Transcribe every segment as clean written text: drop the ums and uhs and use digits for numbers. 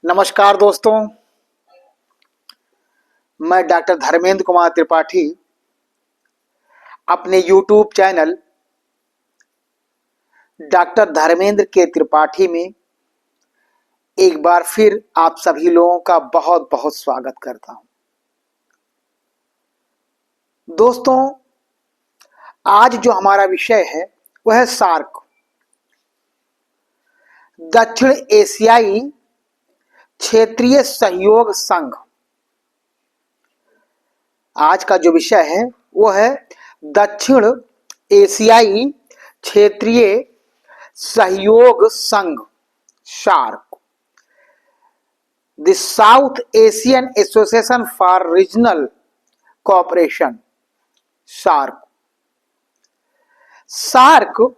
नमस्कार दोस्तों, मैं डॉक्टर धर्मेंद्र कुमार त्रिपाठी अपने YouTube चैनल डॉक्टर धर्मेंद्र के त्रिपाठी में एक बार फिर आप सभी लोगों का बहुत बहुत स्वागत करता हूं। दोस्तों, आज जो हमारा विषय है वह है सार्क, दक्षिण एशियाई क्षेत्रीय सहयोग संघ। आज का जो विषय है वो है दक्षिण एशियाई क्षेत्रीय सहयोग संघ, SAARC, the South Asian association for regional cooperation, SAARC. SAARC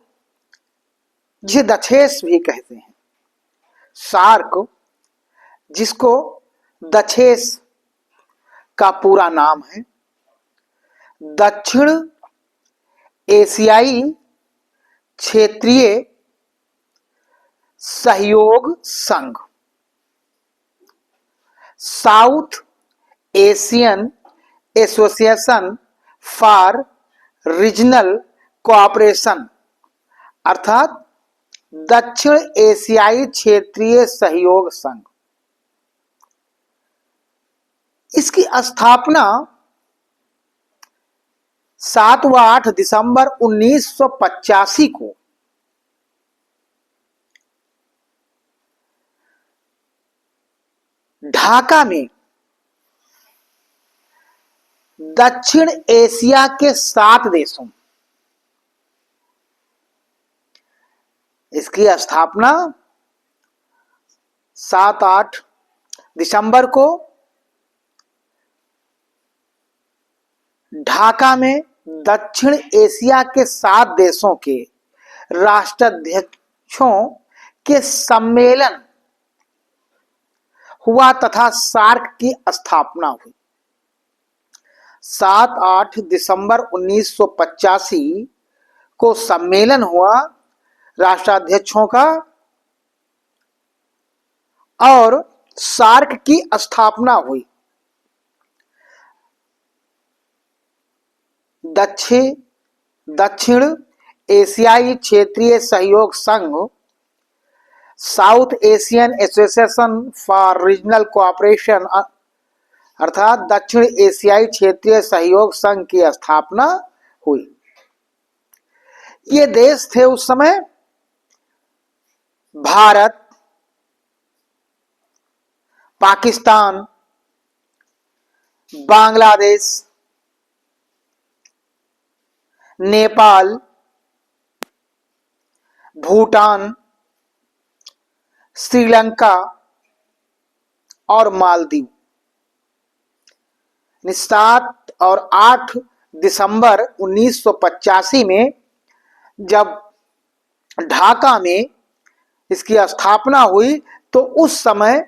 जिसे दक्षेस भी कहते हैं, सार्क जिसको दक्षेस का पूरा नाम है दक्षिण एशियाई क्षेत्रीय सहयोग संघ, south Asian association for regional cooperation, अर्थात दक्षिण एशियाई क्षेत्रीय सहयोग संघ। इसकी स्थापना 7 व 8 दिसंबर 1985 को ढाका में दक्षिण एशिया के 7 देशों, इसकी स्थापना 7-8 दिसंबर को ढाका में दक्षिण एशिया के 7 देशों के राष्ट्राध्यक्षों के सम्मेलन हुआ तथा सार्क की स्थापना हुई। 7-8 दिसंबर 1985 को सम्मेलन हुआ राष्ट्राध्यक्षों का और सार्क की स्थापना हुई। दक्षिण एशियाई क्षेत्रीय सहयोग संघ, south Asian association for regional cooperation, अर्थात दक्षिण एशियाई क्षेत्रीय सहयोग संघ की स्थापना हुई। ये देश थे उस समय भारत, पाकिस्तान, बांग्लादेश, नेपाल, भूटान, श्रीलंका और मालदीव। 7 और 8 दिसंबर 1985 में जब ढाका में इसकी स्थापना हुई तो उस समय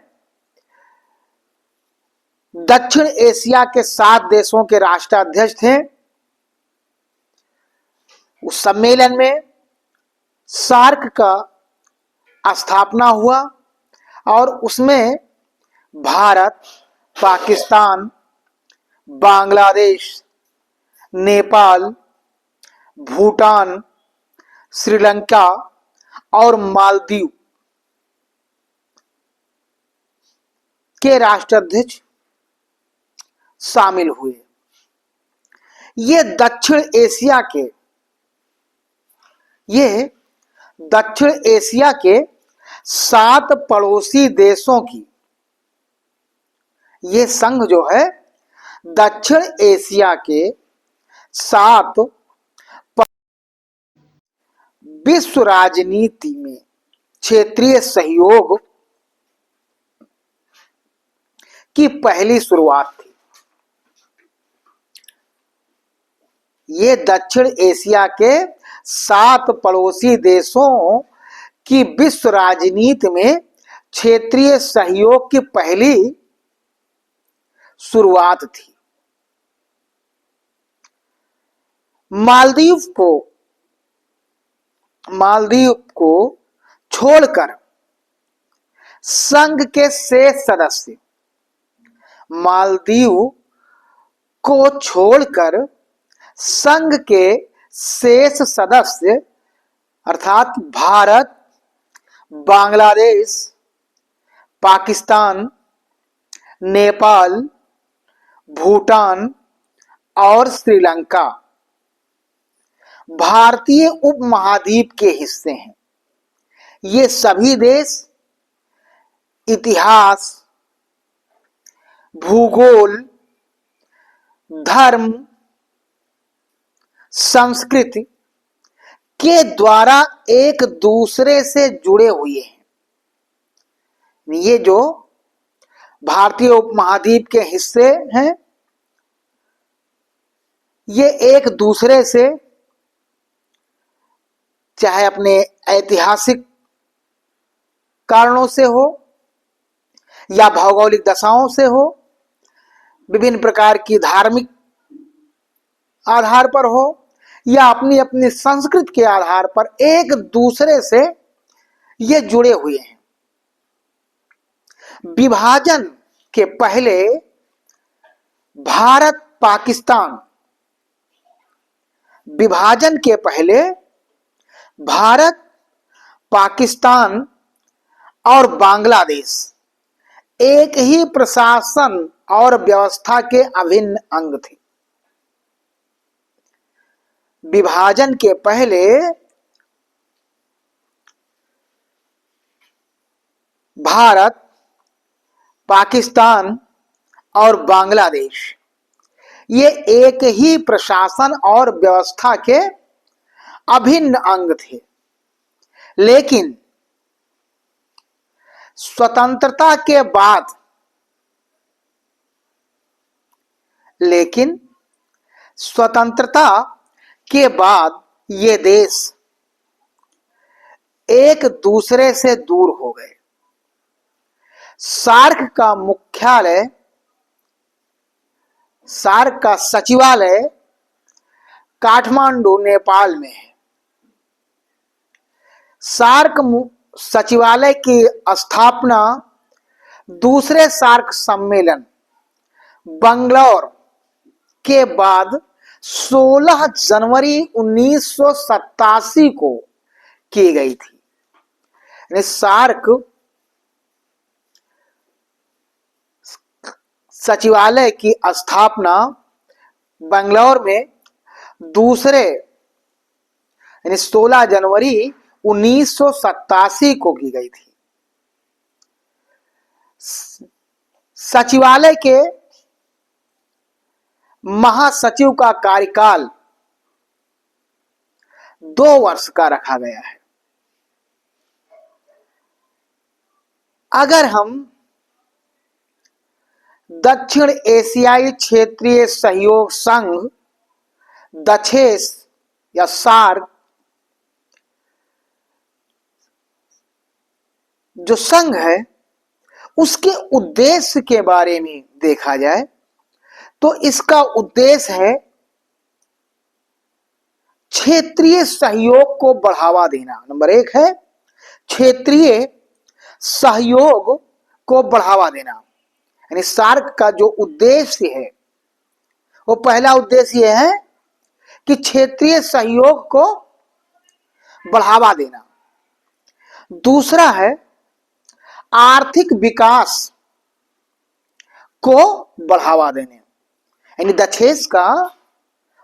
दक्षिण एशिया के 7 देशों के राष्ट्राध्यक्ष थे। उस सम्मेलन में सार्क का स्थापना हुआ और उसमें भारत, पाकिस्तान, बांग्लादेश, नेपाल, भूटान, श्रीलंका और मालदीव के राष्ट्राध्यक्ष शामिल हुए। ये दक्षिण एशिया के 7 पड़ोसी देशों की, ये संघ जो है दक्षिण एशिया के 7 विश्व राजनीति में क्षेत्रीय सहयोग की पहली शुरुआत थी। ये दक्षिण एशिया के 7 पड़ोसी देशों की विश्व राजनीति में क्षेत्रीय सहयोग की पहली शुरुआत थी। मालदीव को छोड़कर संघ के शेष सदस्य मालदीव को छोड़कर संघ के शेष सदस्य अर्थात भारत, बांग्लादेश, पाकिस्तान, नेपाल, भूटान और श्रीलंका भारतीय उपमहाद्वीप के हिस्से हैं। ये सभी देश इतिहास, भूगोल, धर्म, संस्कृति के द्वारा एक दूसरे से जुड़े हुए हैं। ये जो भारतीय उपमहाद्वीप के हिस्से हैं, ये एक दूसरे से चाहे अपने ऐतिहासिक कारणों से हो या भौगोलिक दशाओं से हो, विभिन्न प्रकार की धार्मिक आधार पर हो या अपनी अपनी संस्कृति के आधार पर एक दूसरे से ये जुड़े हुए हैं। विभाजन के पहले भारत पाकिस्तान विभाजन के पहले भारत, पाकिस्तान और बांग्लादेश एक ही प्रशासन और व्यवस्था के अभिन्न अंग थे। विभाजन के पहले भारत, पाकिस्तान और बांग्लादेश ये एक ही प्रशासन और व्यवस्था के अभिन्न अंग थे। लेकिन स्वतंत्रता के बाद ये देश एक दूसरे से दूर हो गए। सार्क का सचिवालय काठमांडू, नेपाल में है। सार्क सचिवालय की स्थापना दूसरे सार्क सम्मेलन बंगलौर के बाद 16 जनवरी 1987 को की गई थी। सार्क सचिवालय की स्थापना बंगलौर में 16 जनवरी 1987 को की गई थी। सचिवालय के महासचिव का कार्यकाल 2 वर्ष का रखा गया है। अगर हम दक्षिण एशियाई क्षेत्रीय सहयोग संघ दक्षेस या सार्क जो संघ है उसके उद्देश्य के बारे में देखा जाए तो इसका उद्देश्य है क्षेत्रीय सहयोग को बढ़ावा देना। नंबर 1 है क्षेत्रीय सहयोग को बढ़ावा देना। यानी सार्क का जो उद्देश्य है वो पहला उद्देश्य यह है कि क्षेत्रीय सहयोग को बढ़ावा देना। दूसरा है आर्थिक विकास को बढ़ावा देने। यानी दक्षेस का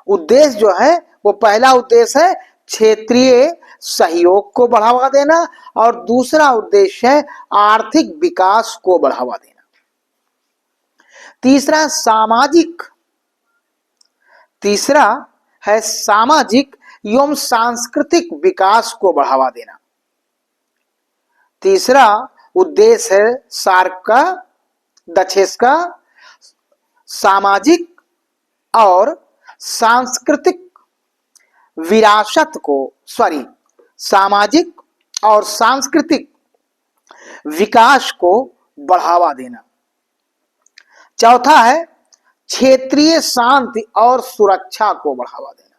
उद्देश्य जो है वो पहला उद्देश्य है क्षेत्रीय सहयोग को बढ़ावा देना और दूसरा उद्देश्य है आर्थिक विकास को बढ़ावा देना। तीसरा है सामाजिक एवं सांस्कृतिक विकास को बढ़ावा देना। तीसरा उद्देश्य है सार्क का दक्षेस का सामाजिक और सांस्कृतिक सामाजिक और सांस्कृतिक विकास को बढ़ावा देना। चौथा है क्षेत्रीय शांति और सुरक्षा को बढ़ावा देना।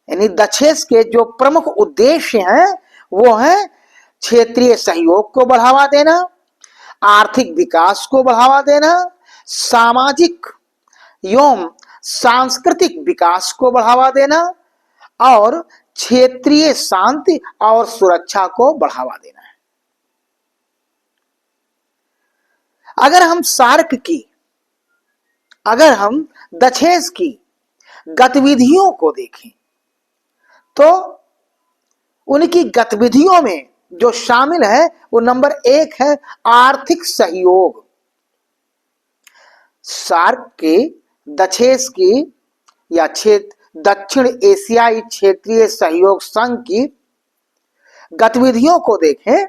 यानी दक्षेस के जो प्रमुख उद्देश्य हैं वो है क्षेत्रीय सहयोग को बढ़ावा देना, आर्थिक विकास को बढ़ावा देना, सामाजिक एवं सांस्कृतिक विकास को बढ़ावा देना और क्षेत्रीय शांति और सुरक्षा को बढ़ावा देना है। अगर हम दक्षेस की गतिविधियों को देखें तो उनकी गतिविधियों में जो शामिल है वो नंबर 1 है आर्थिक सहयोग। सार्क के दक्षेस की या दक्षिण एशियाई क्षेत्रीय सहयोग संघ की गतिविधियों को देखें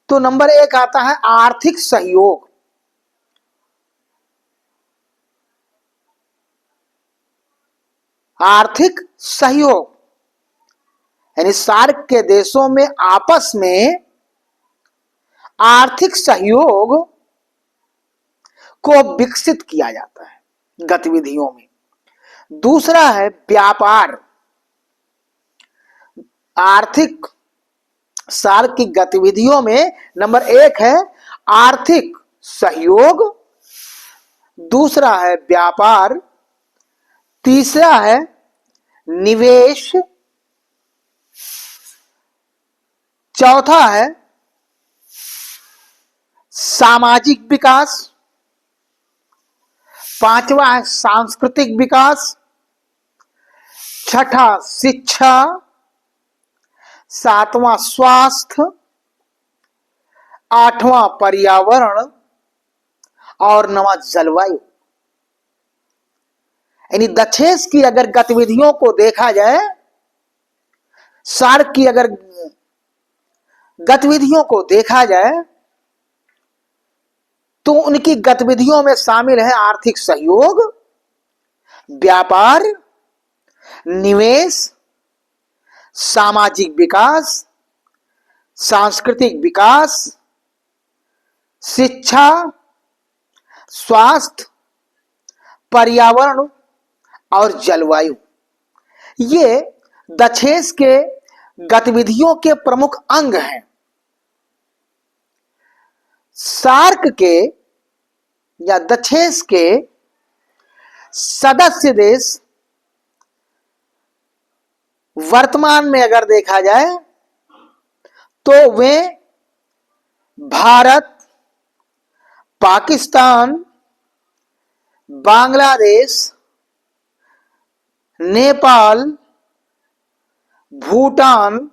तो नंबर 1 आता है आर्थिक सहयोग। आर्थिक सहयोग यानी सार्क के देशों में आपस में आर्थिक सहयोग को विकसित किया जाता है गतिविधियों में। दूसरा है व्यापार। आर्थिक सार्क की गतिविधियों में नंबर 1 है आर्थिक सहयोग, दूसरा है व्यापार, तीसरा है निवेश, चौथा है सामाजिक विकास, पांचवा है सांस्कृतिक विकास, छठा शिक्षा, सातवां स्वास्थ्य, आठवां पर्यावरण और नवा जलवायु। यानी दक्षेस की अगर गतिविधियों को देखा जाए, सार्क की अगर गतिविधियों को देखा जाए तो उनकी गतिविधियों में शामिल है आर्थिक सहयोग, व्यापार, निवेश, सामाजिक विकास, सांस्कृतिक विकास, शिक्षा, स्वास्थ्य, पर्यावरण और जलवायु। ये दक्षेस के गतिविधियों के प्रमुख अंग हैं। सार्क के या दक्षेस के सदस्य देश वर्तमान में अगर देखा जाए तो वे भारत, पाकिस्तान, बांग्लादेश, नेपाल, भूटान,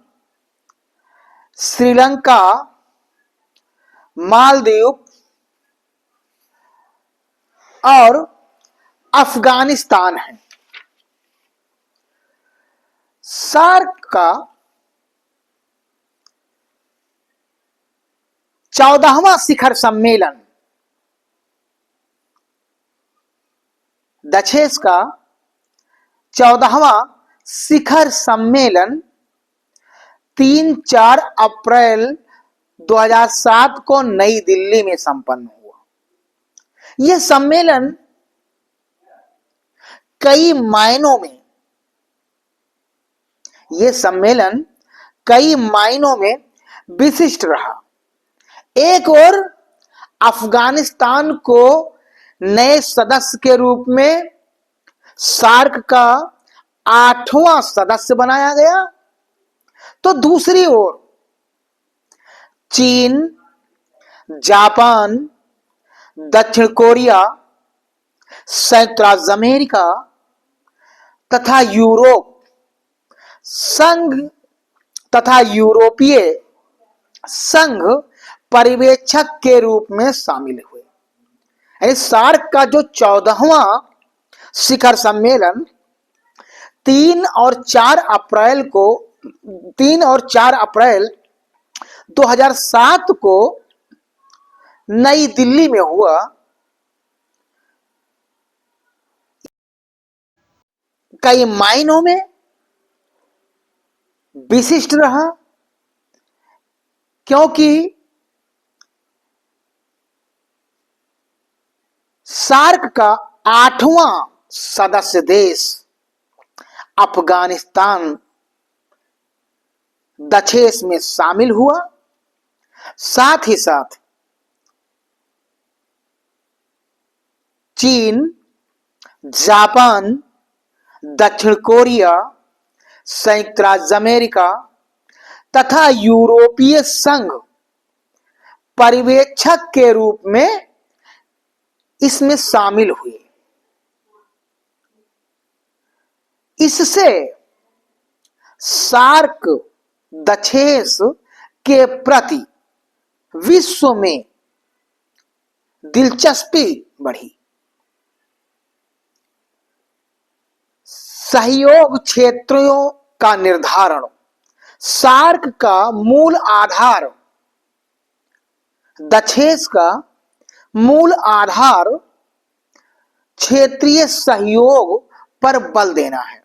श्रीलंका, मालदीव और अफगानिस्तान है। सार्क का 14वां शिखर सम्मेलन, दक्षेस का 14वां शिखर सम्मेलन 3-4 अप्रैल 2007 को नई दिल्ली में संपन्न हुआ। यह सम्मेलन कई मायनों में विशिष्ट रहा। एक और अफगानिस्तान को नए सदस्य के रूप में सार्क का 8वां सदस्य बनाया गया, तो दूसरी ओर चीन, जापान, दक्षिण कोरिया, संयुक्त राज्य अमेरिका तथा यूरोपीय संघ पर्यवेक्षक के रूप में शामिल हुए। सार्क का जो 14वां शिखर सम्मेलन 3 और 4 अप्रैल 2007 को नई दिल्ली में हुआ, कई मायनों में विशिष्ट रहा, क्योंकि सार्क का 8वां सदस्य देश अफगानिस्तान दक्षेस में शामिल हुआ। साथ ही साथ चीन, जापान, दक्षिण कोरिया, संयुक्त राज्य अमेरिका तथा यूरोपीय संघ पर्यवेक्षक के रूप में इसमें शामिल हुए। इससे सार्क दक्षेस के प्रति विश्व में दिलचस्पी बढ़ी। सहयोग क्षेत्रों का निर्धारण। सार्क का मूल आधार, दक्षेस का मूल आधार क्षेत्रीय सहयोग पर बल देना है।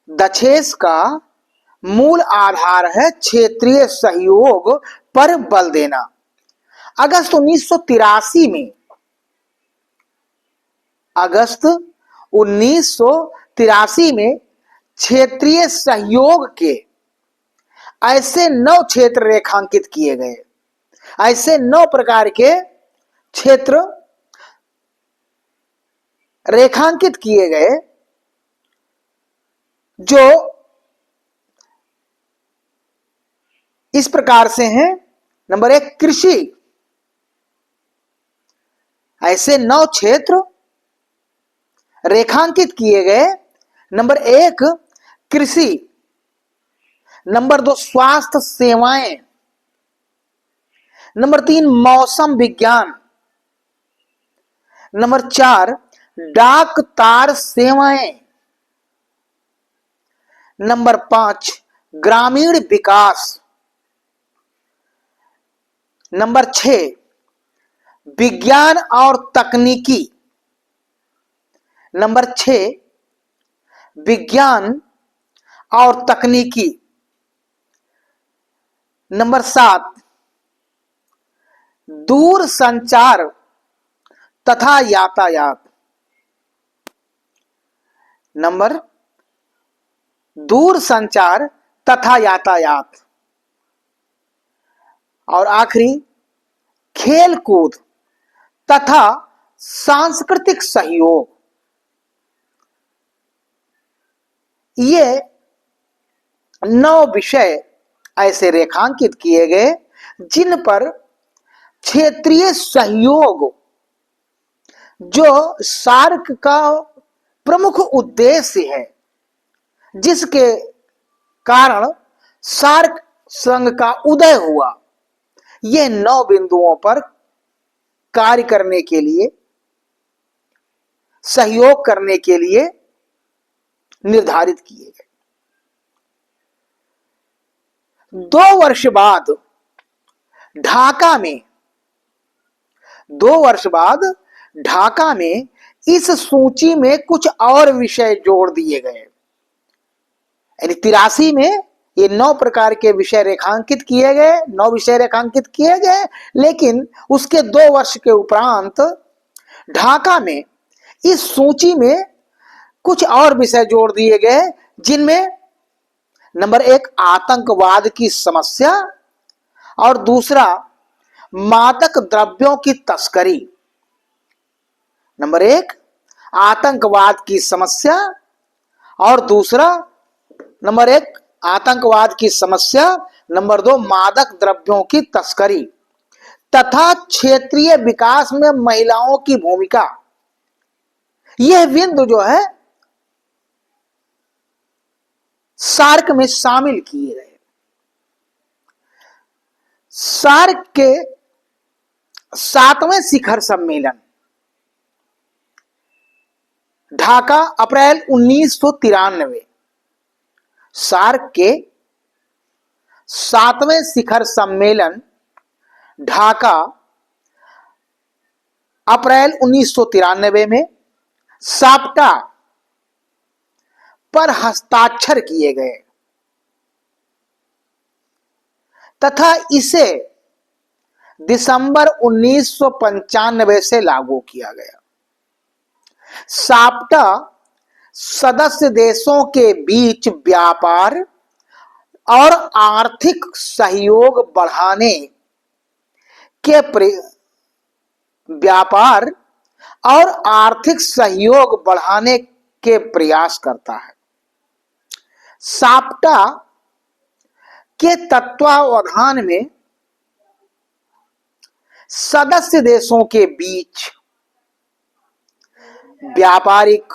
दक्षेस का मूल आधार है क्षेत्रीय सहयोग पर बल देना। अगस्त 1983 में क्षेत्रीय सहयोग के ऐसे 9 क्षेत्र रेखांकित किए गए। ऐसे 9 प्रकार के क्षेत्र रेखांकित किए गए जो इस प्रकार से हैं। नंबर 1 कृषि। ऐसे 9 क्षेत्र रेखांकित किए गए। नंबर 1 कृषि, नंबर 2 स्वास्थ्य सेवाएं, नंबर 3 मौसम विज्ञान, नंबर 4 डाक तार सेवाएं, नंबर 5 ग्रामीण विकास, नंबर 6 विज्ञान और तकनीकी, नंबर 6 विज्ञान और तकनीकी, नंबर 7 दूर संचार तथा यातायात, नंबर दूर संचार तथा यातायात, और आखिरी खेल कूद तथा सांस्कृतिक सहयोग। ये 9 विषय ऐसे रेखांकित किए गए जिन पर क्षेत्रीय सहयोग, जो सार्क का प्रमुख उद्देश्य है, जिसके कारण सार्क संघ का उदय हुआ, ये 9 बिंदुओं पर कार्य करने के लिए, सहयोग करने के लिए निर्धारित किए गए। 2 वर्ष बाद ढाका में इस सूची में कुछ और विषय जोड़ दिए गए। यानी 83 में ये 9 प्रकार के विषय रेखांकित किए गए, 9 विषय रेखांकित किए गए, लेकिन उसके 2 वर्ष के उपरांत ढाका में इस सूची में कुछ और विषय जोड़ दिए गए, जिनमें नंबर 1 आतंकवाद की समस्या, और दूसरा मादक द्रव्यों की तस्करी। नंबर 1 आतंकवाद की समस्या, और दूसरा नंबर 1 आतंकवाद की समस्या, नंबर 2 मादक द्रव्यों की तस्करी तथा क्षेत्रीय विकास में महिलाओं की भूमिका। यह बिंदु जो है सार्क में शामिल किए गए। सार्क के 7वें शिखर सम्मेलन ढाका, अप्रैल 1993। सार्क के 7वें शिखर सम्मेलन ढाका, अप्रैल 1993 में साप्टा पर हस्ताक्षर किए गए तथा इसे दिसंबर 1995 से लागू किया गया। साप्टा सदस्य देशों के बीच व्यापार, और आर्थिक सहयोग बढ़ाने के व्यापार और आर्थिक सहयोग बढ़ाने के प्रयास करता है। साप्टा के तत्वावधान में सदस्य देशों के बीच व्यापारिक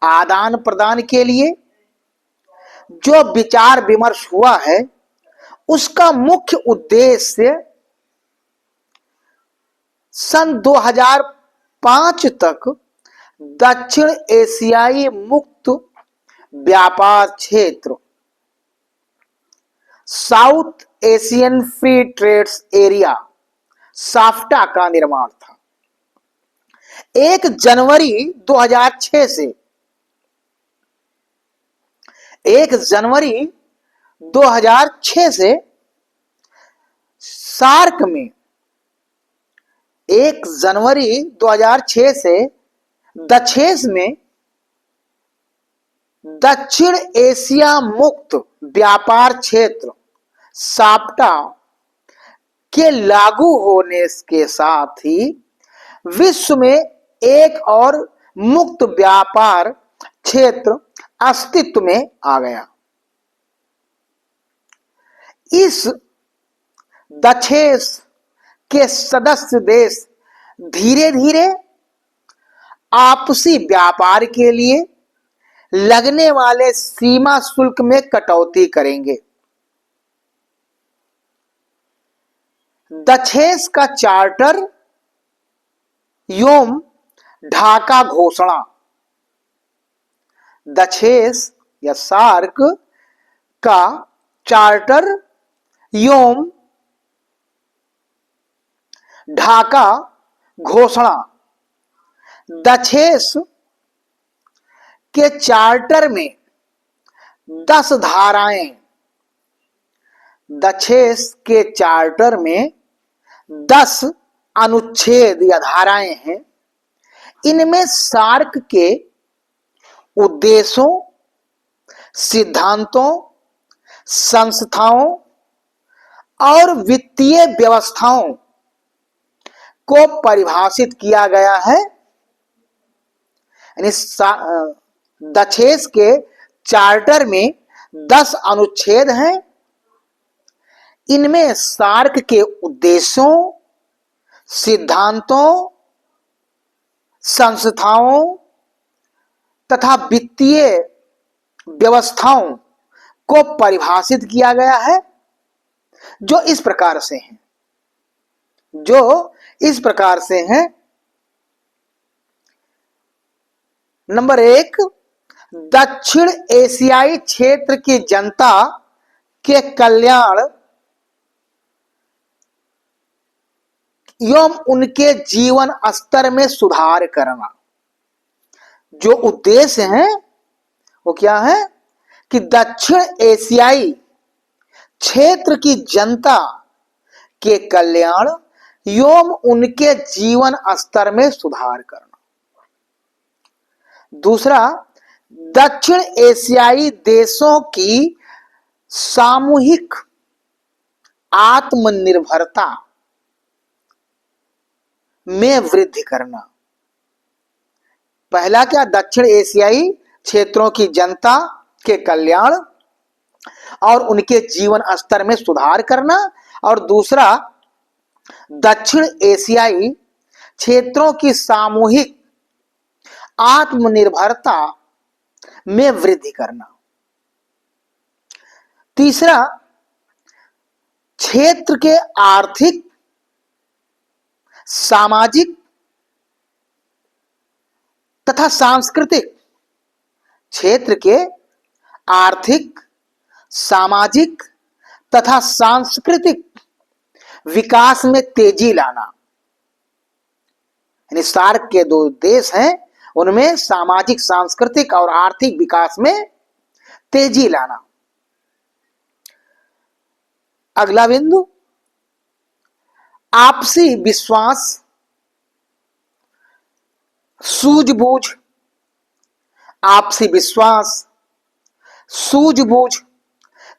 आदान प्रदान के लिए जो विचार विमर्श हुआ है, उसका मुख्य उद्देश्य सन 2005 तक दक्षिण एशियाई मुक्त व्यापार क्षेत्र South Asian free trades area SAFTA का निर्माण था। 1 जनवरी 2006 से 1 जनवरी 2006 से सार्क में 1 जनवरी 2006 से दक्षेस में दक्षिण एशिया मुक्त व्यापार क्षेत्र साप्टा के लागू होने के साथ ही विश्व में एक और मुक्त व्यापार क्षेत्र अस्तित्व में आ गया। इस दक्षेस के सदस्य देश धीरे धीरे आपसी व्यापार के लिए लगने वाले सीमा शुल्क में कटौती करेंगे। दक्षेस का चार्टर एवं ढाका घोषणा, दक्षेस या सार्क का चार्टर एवं ढाका घोषणा। दक्षेस के चार्टर में 10 धाराएं, दक्षेस के चार्टर में 10 अनुच्छेद या धाराएं हैं। इनमें सार्क के उद्देश्यों, सिद्धांतों, संस्थाओं और वित्तीय व्यवस्थाओं को परिभाषित किया गया है। यानी दक्षेस के चार्टर में 10 अनुच्छेद हैं। इनमें सार्क के उद्देश्यों, सिद्धांतों, संस्थाओं तथा वित्तीय व्यवस्थाओं को परिभाषित किया गया है, जो इस प्रकार से हैं। नंबर 1, दक्षिण एशियाई क्षेत्र की जनता के कल्याण एवं उनके जीवन स्तर में सुधार करना। जो उद्देश्य है वो क्या है कि दक्षिण एशियाई क्षेत्र की जनता के कल्याण एवं उनके जीवन स्तर में सुधार करना। दूसरा, दक्षिण एशियाई देशों की सामूहिक आत्मनिर्भरता में वृद्धि करना। पहला क्या, दक्षिण एशियाई क्षेत्रों की जनता के कल्याण और उनके जीवन स्तर में सुधार करना, और दूसरा, दक्षिण एशियाई क्षेत्रों की सामूहिक आत्मनिर्भरता में वृद्धि करना। तीसरा, क्षेत्र के आर्थिक, सामाजिक तथा सांस्कृतिक, क्षेत्र के आर्थिक, सामाजिक तथा सांस्कृतिक विकास में तेजी लाना। यानी सार्क के 2 देश हैं, उनमें सामाजिक, सांस्कृतिक और आर्थिक विकास में तेजी लाना। अगला बिंदु, आपसी विश्वास, सूझबूझ, आपसी विश्वास, सूझबूझ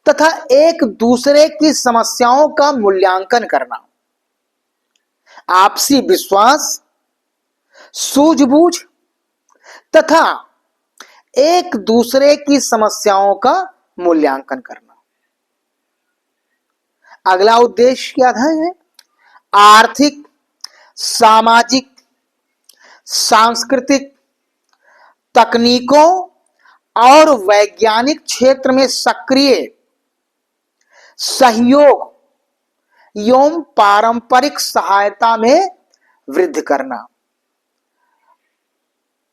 तथा एक दूसरे की समस्याओं का मूल्यांकन करना, आपसी विश्वास, सूझबूझ तथा एक दूसरे की समस्याओं का मूल्यांकन करना। अगला उद्देश्य क्या है? आर्थिक, सामाजिक, सांस्कृतिक, तकनीकों और वैज्ञानिक क्षेत्र में सक्रिय सहयोग एवं पारंपरिक सहायता में वृद्धि करना।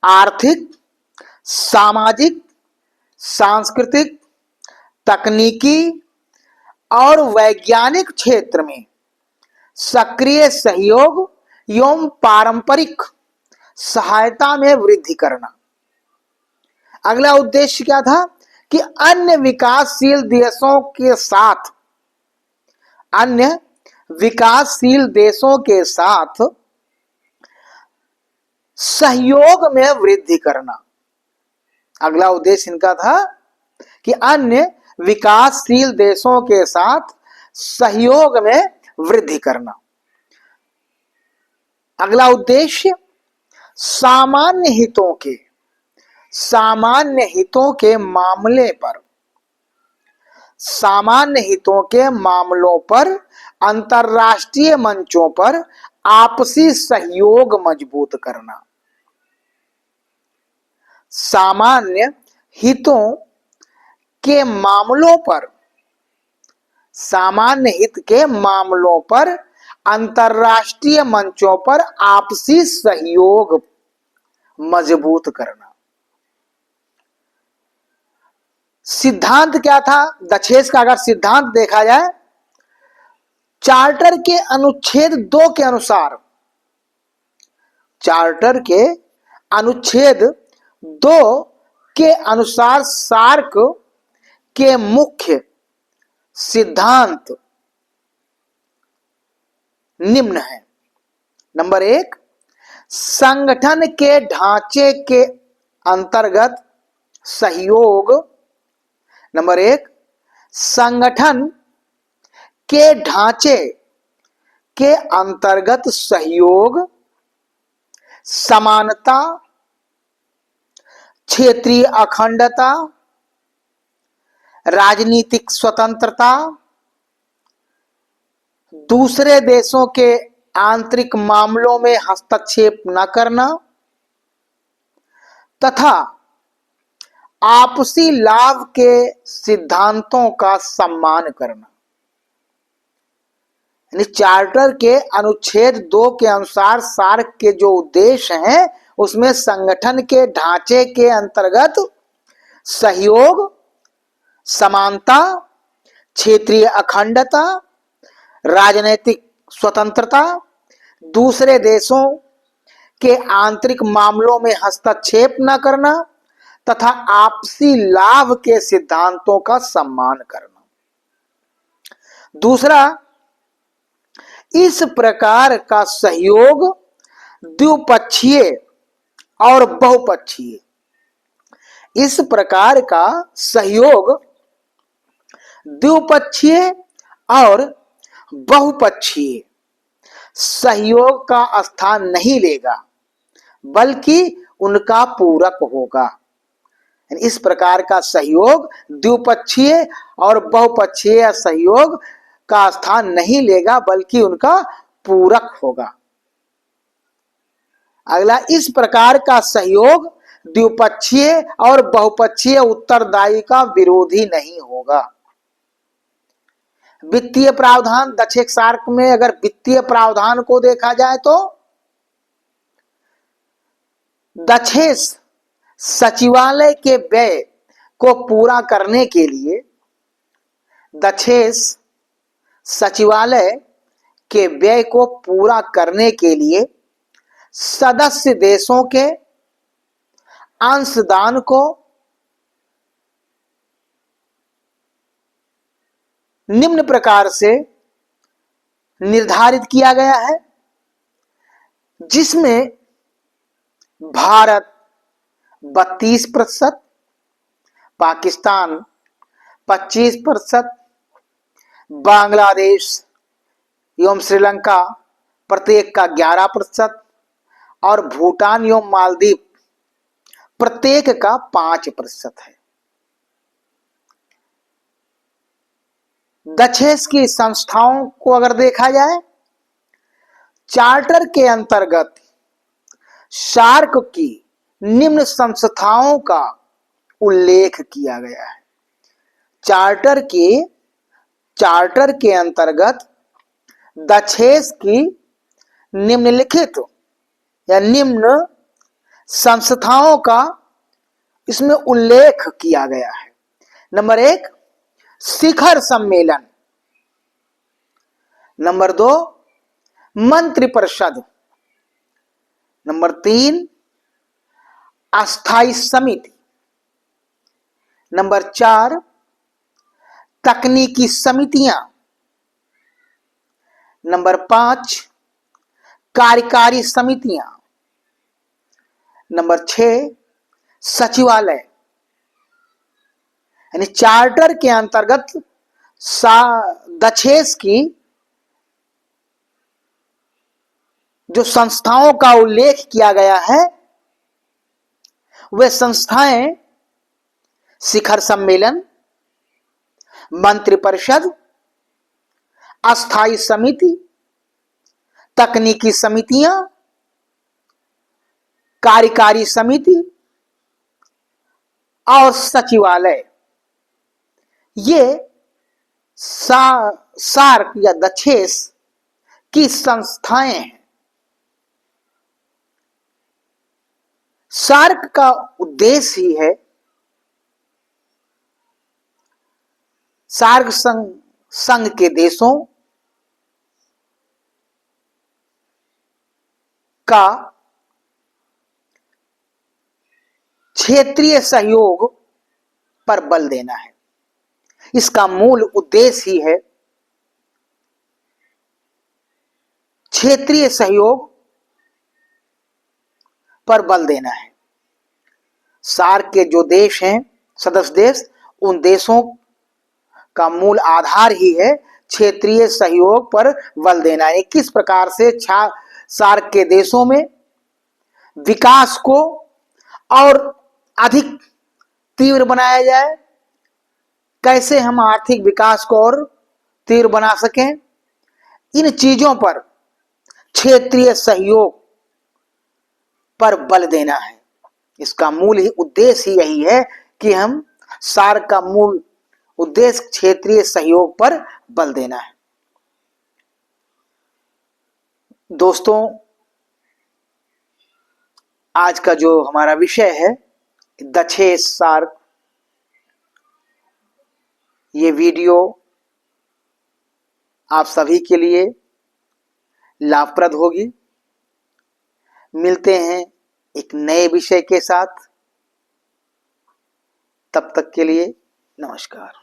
आर्थिक, सामाजिक, सांस्कृतिक, तकनीकी और वैज्ञानिक क्षेत्र में सक्रिय सहयोग एवं पारंपरिक सहायता में वृद्धि करना। अगला उद्देश्य क्या था? कि अन्य विकासशील देशों के साथ सहयोग में वृद्धि करना। अगला उद्देश्य इनका था कि अन्य विकासशील देशों के साथ सहयोग में वृद्धि करना। अगला उद्देश्य सामान्य हितों के मामलों पर अंतरराष्ट्रीय मंचों पर आपसी सहयोग मजबूत करना। सामान्य हितों के मामलों पर अंतरराष्ट्रीय मंचों पर आपसी सहयोग मजबूत करना। सिद्धांत क्या था? दक्षेस का अगर सिद्धांत देखा जाए, चार्टर के अनुच्छेद 2 के अनुसार, सार्क के मुख्य सिद्धांत निम्न है। नंबर 1, संगठन के ढांचे के अंतर्गत सहयोग। नंबर 1, संगठन के ढांचे के अंतर्गत सहयोग, समानता, क्षेत्रीय अखंडता, राजनीतिक स्वतंत्रता, दूसरे देशों के आंतरिक मामलों में हस्तक्षेप न करना तथा आपसी लाभ के सिद्धांतों का सम्मान करना। यानी चार्टर के अनुच्छेद 2 के अनुसार सार्क के जो उद्देश्य हैं उसमें संगठन के ढांचे के अंतर्गत सहयोग, समानता, क्षेत्रीय अखंडता, राजनीतिक स्वतंत्रता, दूसरे देशों के आंतरिक मामलों में हस्तक्षेप न करना तथा आपसी लाभ के सिद्धांतों का सम्मान करना। दूसरा, इस प्रकार का सहयोग द्विपक्षीय और बहुपक्षीय सहयोग का स्थान नहीं लेगा बल्कि उनका पूरक होगा। इस प्रकार का सहयोग द्विपक्षीय और बहुपक्षीय सहयोग का स्थान नहीं लेगा बल्कि उनका पूरक होगा। अगला, इस प्रकार का सहयोग द्विपक्षीय और बहुपक्षीय उत्तरदायी का विरोधी नहीं होगा। वित्तीय प्रावधान, दक्षिण सार्क में अगर वित्तीय प्रावधान को देखा जाए तो दक्षेस सचिवालय के व्यय को पूरा करने के लिए सदस्य देशों के अंशदान को निम्न प्रकार से निर्धारित किया गया है, जिसमें भारत 32%, पाकिस्तान 25%, बांग्लादेश एवं श्रीलंका प्रत्येक का 11% और भूटान एवं मालदीव प्रत्येक का 5% है। दक्षेस की संस्थाओं को अगर देखा जाए, चार्टर के अंतर्गत सार्क की निम्न संस्थाओं का उल्लेख किया गया है। चार्टर के अंतर्गत दक्षेस की निम्नलिखित या निम्न संस्थाओं का इसमें उल्लेख किया गया है। नंबर 1, शिखर सम्मेलन। नंबर 2, मंत्रिपरिषद। नंबर 3, अस्थायी समिति। नंबर 4, तकनीकी समितियां। नंबर 5, कार्यकारी समितियां। नंबर 6, सचिवालय। यानी चार्टर के अंतर्गत दक्षेस की जो संस्थाओं का उल्लेख किया गया है, वे संस्थाएं शिखर सम्मेलन, मंत्रिपरिषद, अस्थायी समिति, तकनीकी समितियां, कार्यकारी समिति और सचिवालय, ये सार्क या दक्षेस की संस्थाएं हैं। सार्क का उद्देश्य ही है सार्क संघ के देशों का क्षेत्रीय सहयोग पर बल देना है। इसका मूल उद्देश्य ही है क्षेत्रीय सहयोग पर बल देना है। सार्क के जो देश हैं, सदस्य देश, उन देशों का मूल आधार ही है क्षेत्रीय सहयोग पर बल देना है। किस प्रकार से सार्क के देशों में विकास को और अधिक तीव्र बनाया जाए, कैसे हम आर्थिक विकास को और तीव्र बना सकें, इन चीजों पर क्षेत्रीय सहयोग पर बल देना है। इसका मूल ही उद्देश्य यही है कि हम सार्क का मूल उद्देश्य क्षेत्रीय सहयोग पर बल देना है। दोस्तों, आज का जो हमारा विषय है दक्षेस सार्क, ये वीडियो आप सभी के लिए लाभप्रद होगी। मिलते हैं एक नए विषय के साथ, तब तक के लिए नमस्कार।